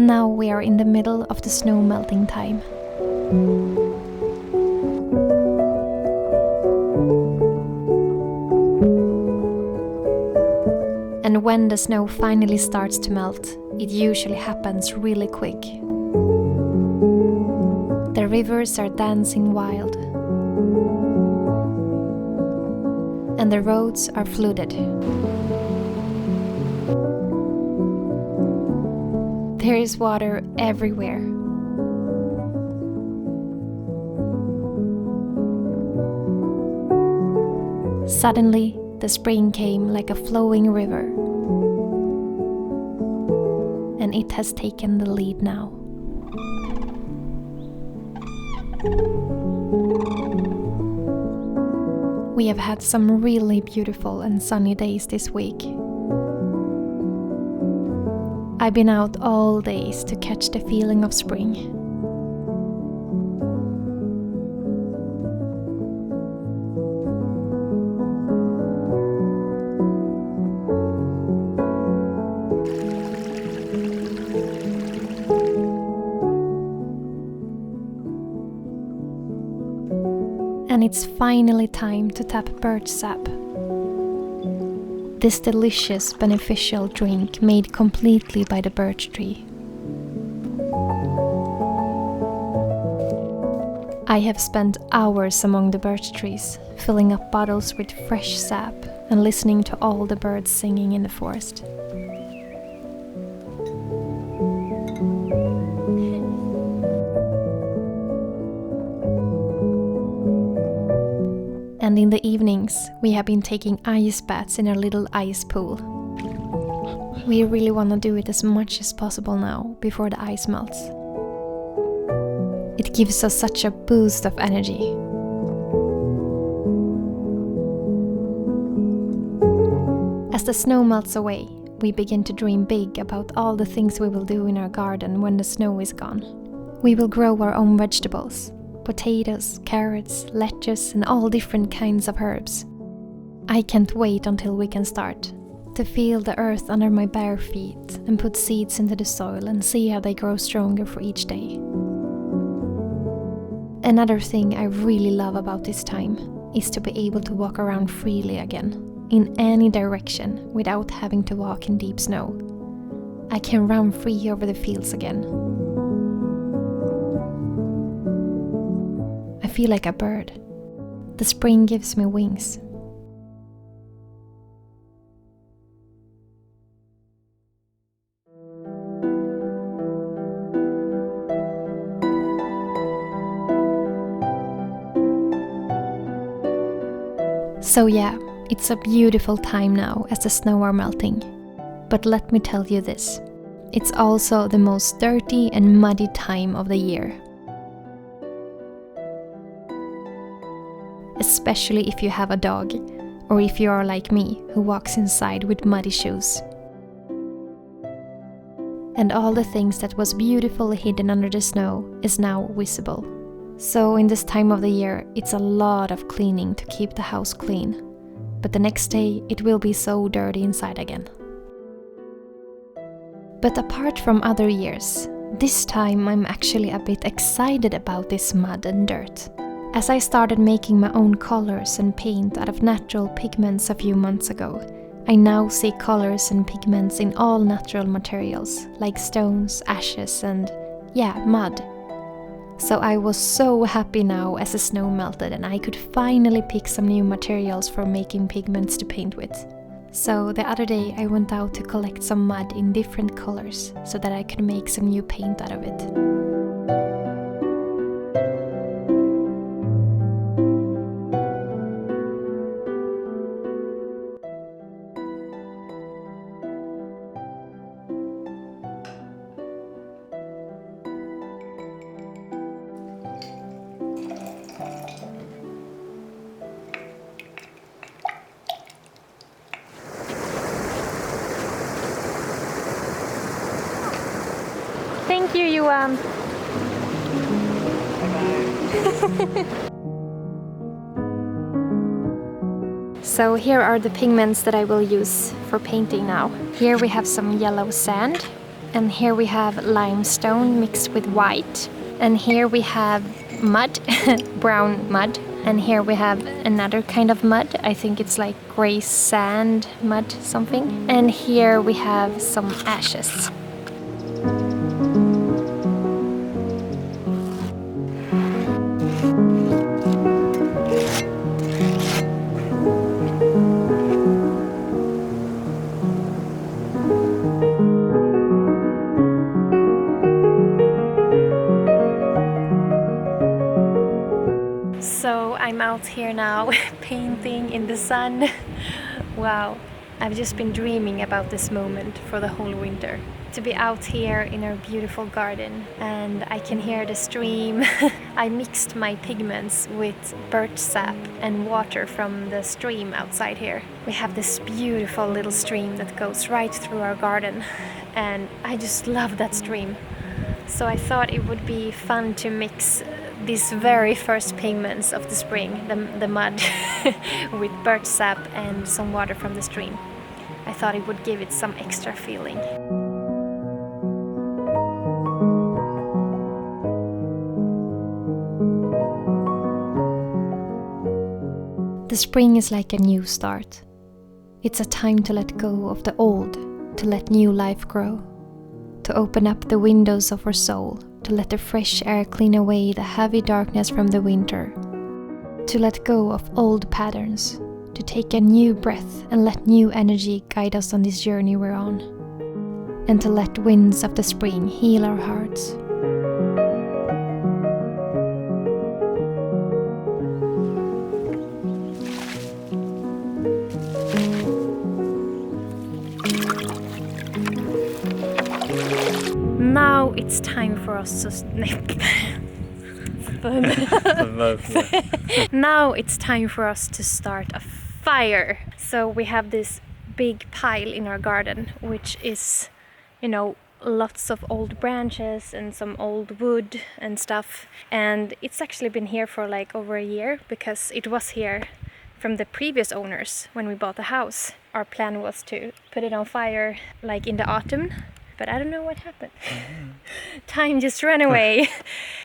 Now we are in the middle of the snow melting time. And when the snow finally starts to melt, it usually happens really quick. The rivers are dancing wild, and the roads are flooded. There is water everywhere. Suddenly, the spring came like a flowing river, and it has taken the lead now. We have had some really beautiful and sunny days this week. I've been out all days to catch the feeling of spring. And it's finally time to tap birch sap. This delicious, beneficial drink made completely by the birch tree. I have spent hours among the birch trees, filling up bottles with fresh sap and listening to all the birds singing in the forest. And in the evenings, we have been taking ice baths in our little ice pool. We really want to do it as much as possible now, before the ice melts. It gives us such a boost of energy. As the snow melts away, we begin to dream big about all the things we will do in our garden when the snow is gone. We will grow our own vegetables. Potatoes, carrots, lettuce, and all different kinds of herbs. I can't wait until we can start, to feel the earth under my bare feet and put seeds into the soil and see how they grow stronger for each day. Another thing I really love about this time is to be able to walk around freely again, in any direction, without having to walk in deep snow. I can run free over the fields again. I feel like a bird. The spring gives me wings. So yeah, it's a beautiful time now as the snow are melting. But let me tell you this, it's also the most dirty and muddy time of the year. Especially if you have a dog, or if you are like me, who walks inside with muddy shoes. And all the things that was beautifully hidden under the snow is now visible. So in this time of the year, it's a lot of cleaning to keep the house clean. But the next day, it will be so dirty inside again. But apart from other years, this time I'm actually a bit excited about this mud and dirt. As I started making my own colors and paint out of natural pigments a few months ago, I now see colors and pigments in all natural materials, like stones, ashes and, mud. So I was so happy now as the snow melted and I could finally pick some new materials for making pigments to paint with. So the other day I went out to collect some mud in different colors so that I could make some new paint out of it. Thank you, Johan. So here are the pigments that I will use for painting now. Here we have some yellow sand, And here we have limestone mixed with white. And here we have mud, brown mud. And here we have another kind of mud. I think it's like gray sand mud something. And here we have some ashes. So I'm out here now painting in the sun. Wow, I've just been dreaming about this moment for the whole winter. To be out here in our beautiful garden and I can hear the stream. I mixed my pigments with birch sap and water from the stream outside here. We have this beautiful little stream that goes right through our garden and I just love that stream. So I thought it would be fun to mix these very first pigments of the spring, the mud, with birch sap and some water from the stream. I thought it would give it some extra feeling. The spring is like a new start. It's a time to let go of the old, to let new life grow, to open up the windows of our soul, to let the fresh air clean away the heavy darkness from the winter, to let go of old patterns, to take a new breath and let new energy guide us on this journey we're on, and to let winds of the spring heal our hearts. Now it's time for us to Now it's time for us to start a fire. So we have this big pile in our garden, which is, lots of old branches and some old wood and stuff. And it's actually been here for like over a year because it was here from the previous owners when we bought the house. Our plan was to put it on fire like in the autumn. But I don't know what happened. Time just ran away.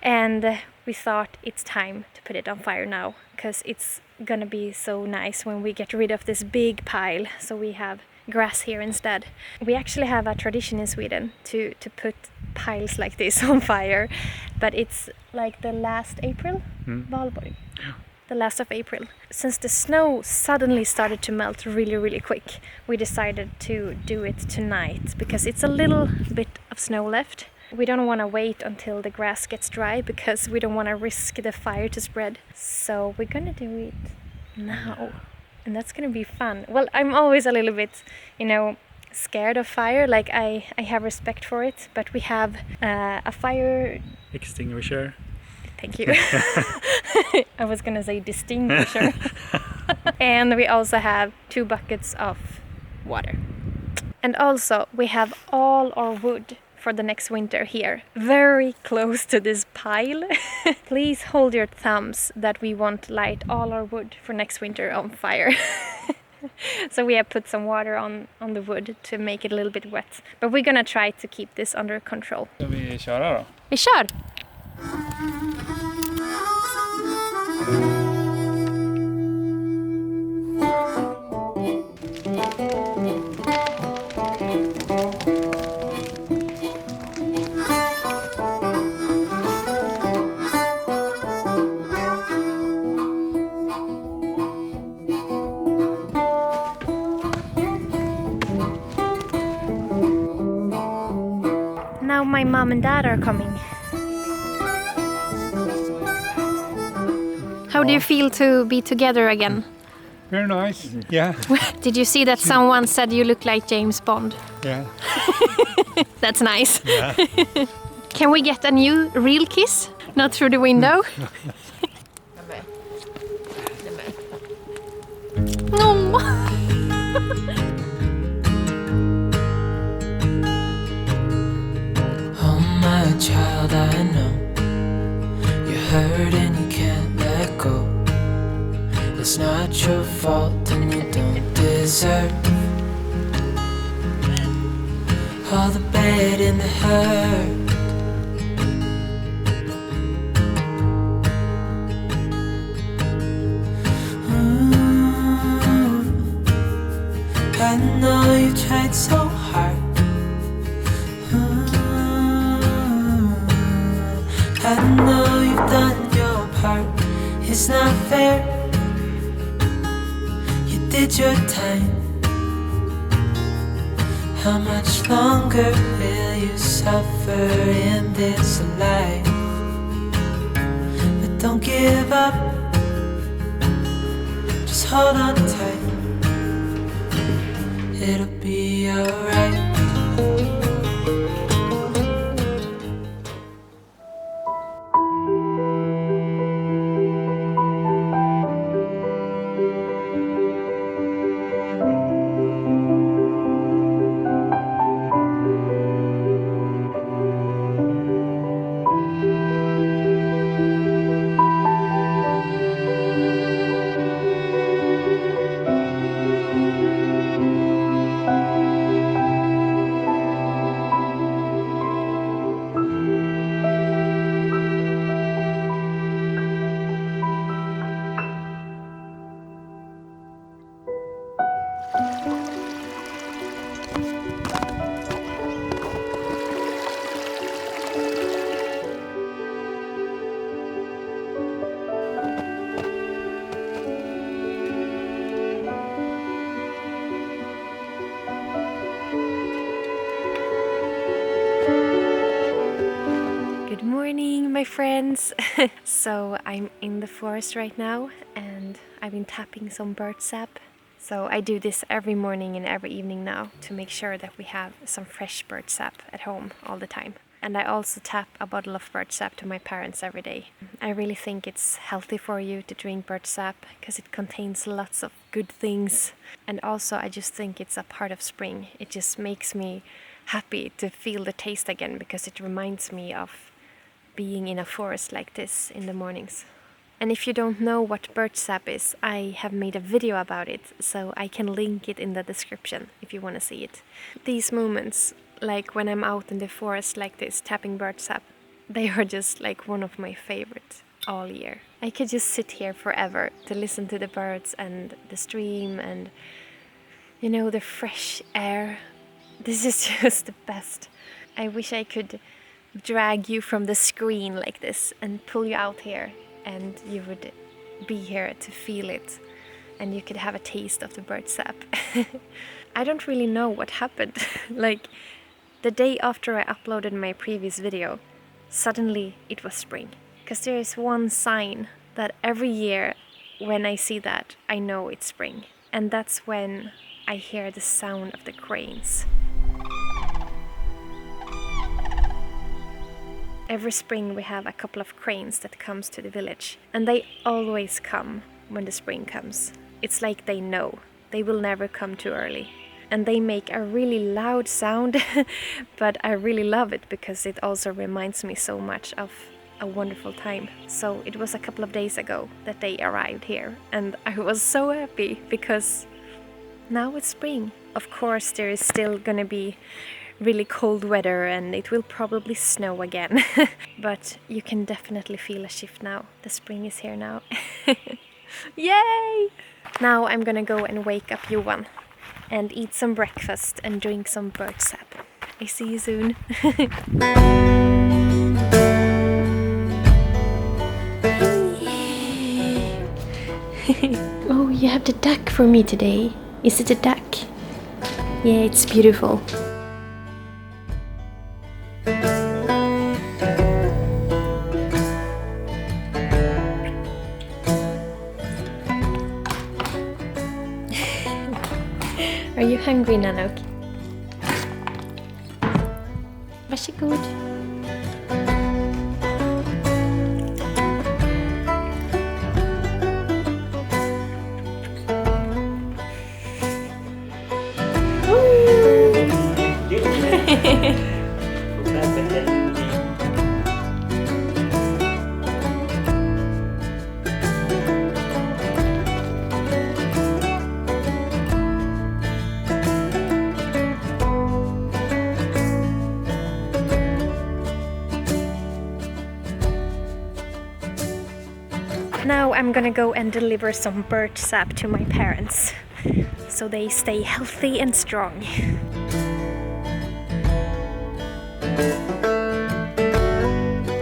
And we thought it's time to put it on fire now. Because it's gonna be so nice when we get rid of this big pile. So we have grass here instead. We actually have a tradition in Sweden to put piles like this on fire. But it's like the last April. Valborg. The last of April. Since the snow suddenly started to melt really, really quick, we decided to do it tonight because it's a little bit of snow left. We don't want to wait until the grass gets dry because we don't want to risk the fire to spread. So we're gonna do it now. And that's gonna be fun. Well, I'm always a little bit, scared of fire. Like I have respect for it, but we have a fire extinguisher. Thank you. I was gonna say distinguisher. And we also have 2 buckets of water. And also we have all our wood for the next winter here, very close to this pile. Please hold your thumbs that we won't light all our wood for next winter on fire. So we have put some water on the wood to make it a little bit wet. But we're gonna try to keep this under control. Ska vi köra då? Vi kör! Now my mom and dad are coming. How do you feel to be together again? Very nice, yeah. Did you see that someone said you look like James Bond? Yeah. That's nice. Yeah. Can we get a new real kiss? Not through the window? No. Oh my child, I know you're hurt and you can't let go. It's not your fault and you don't deserve all the bad and the hurt. I know you tried so hard. I know you've done your part. It's not fair. You did your time. How much longer will you suffer in this life? But don't give up. Just hold on tight. It'll be alright. Good morning, my friends. So I'm in the forest right now and I've been tapping some birch sap. So I do this every morning and every evening now to make sure that we have some fresh birch sap at home all the time. And I also tap a bottle of birch sap to my parents every day. I really think it's healthy for you to drink birch sap because it contains lots of good things. And also I just think it's a part of spring. It just makes me happy to feel the taste again because it reminds me of being in a forest like this in the mornings. And if you don't know what birch sap is, I have made a video about it, so I can link it in the description if you want to see it. These moments, like when I'm out in the forest like this tapping birch sap, they are just like one of my favorites all year. I could just sit here forever to listen to the birds and the stream and, you know, the fresh air. This is just the best. I wish I could drag you from the screen like this and pull you out here and you would be here to feel it and you could have a taste of the birch sap. I don't really know what happened. Like the day after I uploaded my previous video, suddenly it was spring. Because there is one sign that every year when I see that, I know it's spring. And that's when I hear the sound of the cranes. Every spring we have a couple of cranes that comes to the village, and they always come when the spring comes. It's like they know, they will never come too early. And they make a really loud sound, but I really love it because it also reminds me so much of a wonderful time. So it was a couple of days ago that they arrived here, and I was so happy because now it's spring. Of course there is still gonna be really cold weather and it will probably snow again. But you can definitely feel a shift now. The spring is here now. Yay! Now I'm gonna go and wake up Johan and eat some breakfast and drink some birch sap. I see you soon. Oh, you have the duck for me today. Is it a duck? Yeah, it's beautiful. Are you hungry, Nanook? Varsågod. I'm gonna go and deliver some birch sap to my parents so they stay healthy and strong.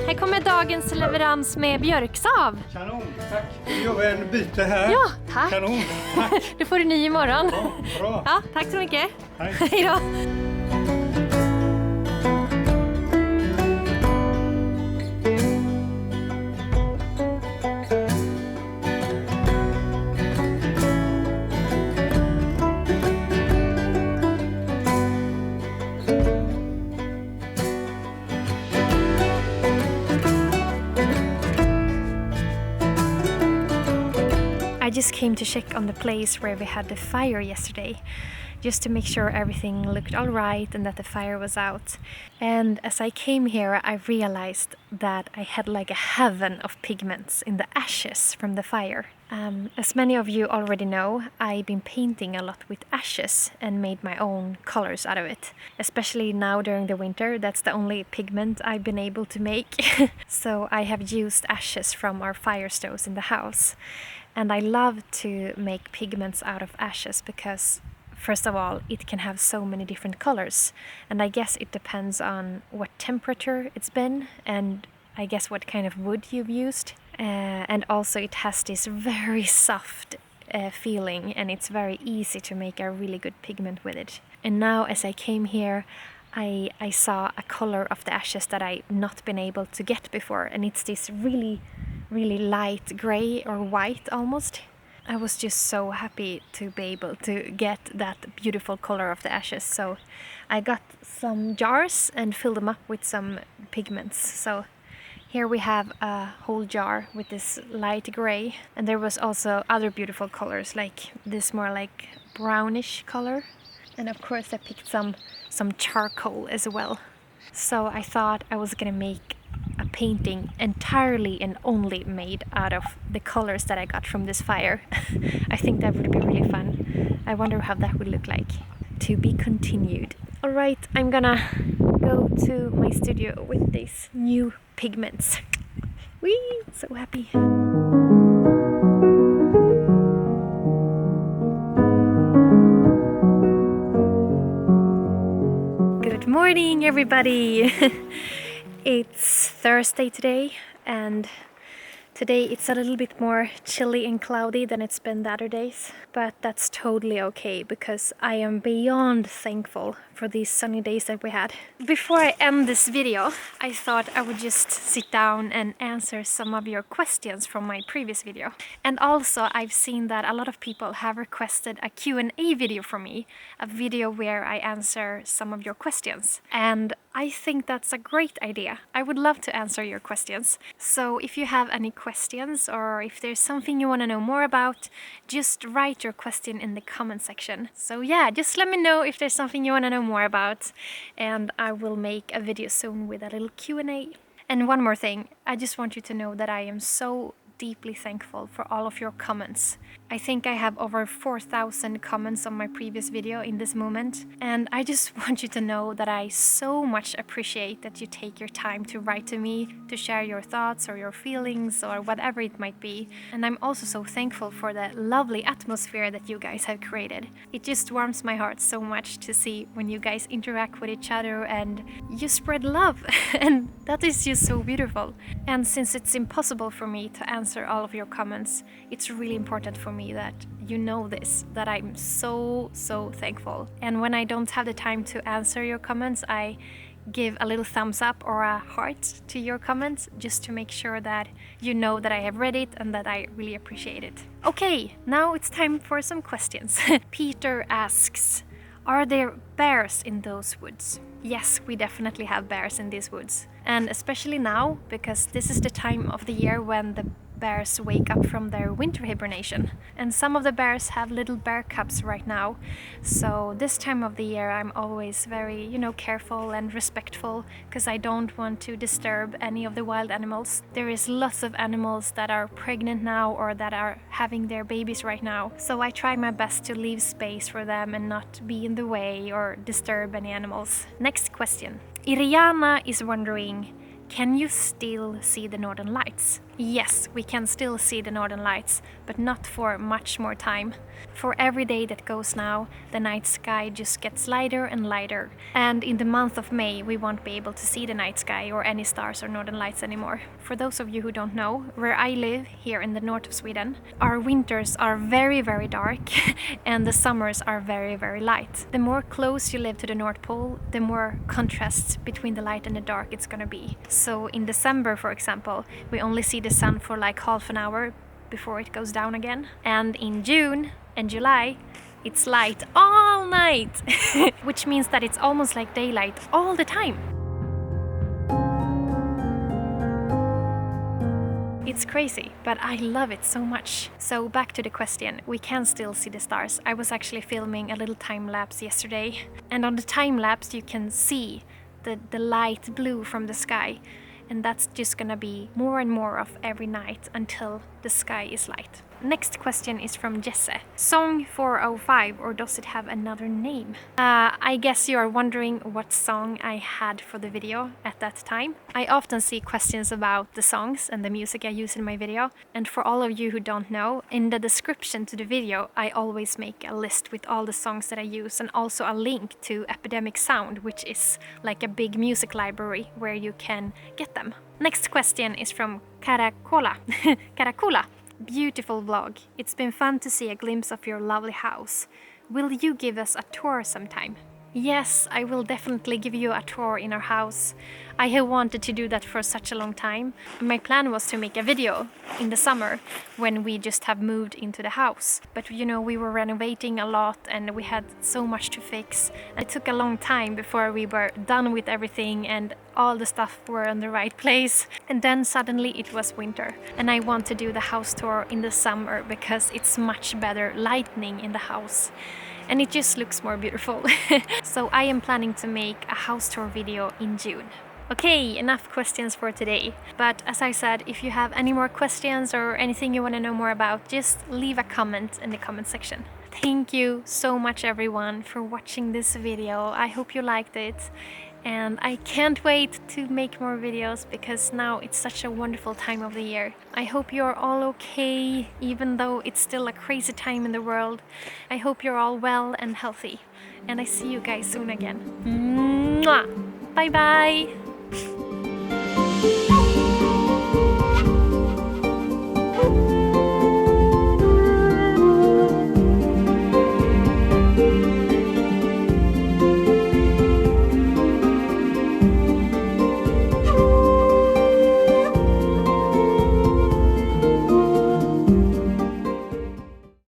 Här kommer dagens leverans med björksav. Kanon, tack. Vi gör en byte här. Ja, tack. Kanon, tack. Du får du ny imorgon. Ja, bra. Ja, tack så mycket. Hej. Hej då. I just came to check on the place where we had the fire yesterday, just to make sure everything looked all right and that the fire was out. And as I came here, I realized that I had like a heaven of pigments in the ashes from the fire. As many of you already know, I've been painting a lot with ashes and made my own colors out of it. Especially now during the winter, that's the only pigment I've been able to make. So I have used ashes from our fire stoves in the house. And I love to make pigments out of ashes because, first of all, it can have so many different colors. And I guess it depends on what temperature it's been and I guess what kind of wood you've used. And also it has this very soft feeling and it's very easy to make a really good pigment with it. And now as I came here, I saw a color of the ashes that I've not been able to get before. And it's this really light gray or white almost. I was just so happy to be able to get that beautiful color of the ashes. So I got some jars and filled them up with some pigments. So here we have a whole jar with this light gray. And there was also other beautiful colors like this more like brownish color. And of course I picked some charcoal as well. So I thought I was gonna make a painting entirely and only made out of the colors that I got from this fire. I think that would be really fun. I wonder how that would look like. To be continued. Alright, I'm gonna go to my studio with these new pigments. Whee! So happy. Good morning, everybody! It's Thursday today, and today it's a little bit more chilly and cloudy than it's been the other days. But that's totally okay because I am beyond thankful for these sunny days that we had. Before I end this video, I thought I would just sit down and answer some of your questions from my previous video. And also I've seen that a lot of people have requested a Q&A video from me, a video where I answer some of your questions. And I think that's a great idea. I would love to answer your questions. So if you have any questions or if there's something you want to know more about, just write your question in the comment section. So yeah, just let me know if there's something you want to know more about and I will make a video soon with a little Q&A. And one more thing, I just want you to know that I am so deeply thankful for all of your comments. I think I have over 4,000 comments on my previous video in this moment, and I just want you to know that I so much appreciate that you take your time to write to me, to share your thoughts or your feelings or whatever it might be. And I'm also so thankful for the lovely atmosphere that you guys have created. It just warms my heart so much to see when you guys interact with each other and you spread love. And that is just so beautiful. And since it's impossible for me to answer all of your comments, it's really important for me that you know this, that I'm so thankful. And when I don't have the time to answer your comments, I give a little thumbs up or a heart to your comments just to make sure that you know that I have read it and that I really appreciate it. Okay, now it's time for some questions. Peter asks, are there bears in those woods? Yes, we definitely have bears in these woods. And especially now, because this is the time of the year when the bears wake up from their winter hibernation. And some of the bears have little bear cubs right now. So this time of the year I'm always very, careful and respectful because I don't want to disturb any of the wild animals. There is lots of animals that are pregnant now or that are having their babies right now. So I try my best to leave space for them and not be in the way or disturb any animals. Next question. Iriana is wondering, can you still see the northern lights? Yes, we can still see the northern lights, but not for much more time. For every day that goes now, the night sky just gets lighter and lighter. And in the month of May, we won't be able to see the night sky or any stars or northern lights anymore. For those of you who don't know, where I live, here in the north of Sweden, our winters are very, very dark and the summers are very, very light. The more close you live to the North Pole, the more contrast between the light and the dark it's gonna be. So in December, for example, we only see the sun for like half an hour before it goes down again. And in June and July, it's light all night, which means that it's almost like daylight all the time. It's crazy, but I love it so much. So back to the question, we can still see the stars. I was actually filming a little time lapse yesterday, and on the time lapse you can see the light blue from the sky, and that's just gonna be more and more of every night until the sky is light. Next question is from Jesse. Song 405, or does it have another name? I guess you are wondering what song I had for the video at that time. I often see questions about the songs and the music I use in my video. And for all of you who don't know, in the description to the video, I always make a list with all the songs that I use and also a link to Epidemic Sound, which is like a big music library where you can get them. Next question is from Caracola. Caracola. Beautiful vlog. It's been fun to see a glimpse of your lovely house. Will you give us a tour sometime? Yes, I will definitely give you a tour in our house. I have wanted to do that for such a long time. My plan was to make a video in the summer when we just have moved into the house. But you know, we were renovating a lot and we had so much to fix. It took a long time before we were done with everything and all the stuff were in the right place. And then suddenly it was winter. And I want to do the house tour in the summer because it's much better lighting in the house. And it just looks more beautiful. So I am planning to make a house tour video in June. Okay, enough questions for today. But as I said, if you have any more questions or anything you want to know more about, just leave a comment in the comment section. Thank you so much everyone for watching this video. I hope you liked it. And I can't wait to make more videos because now it's such a wonderful time of the year. I hope you're all okay, even though it's still a crazy time in the world. I hope you're all well and healthy. And I see you guys soon again. Mwah! Bye bye!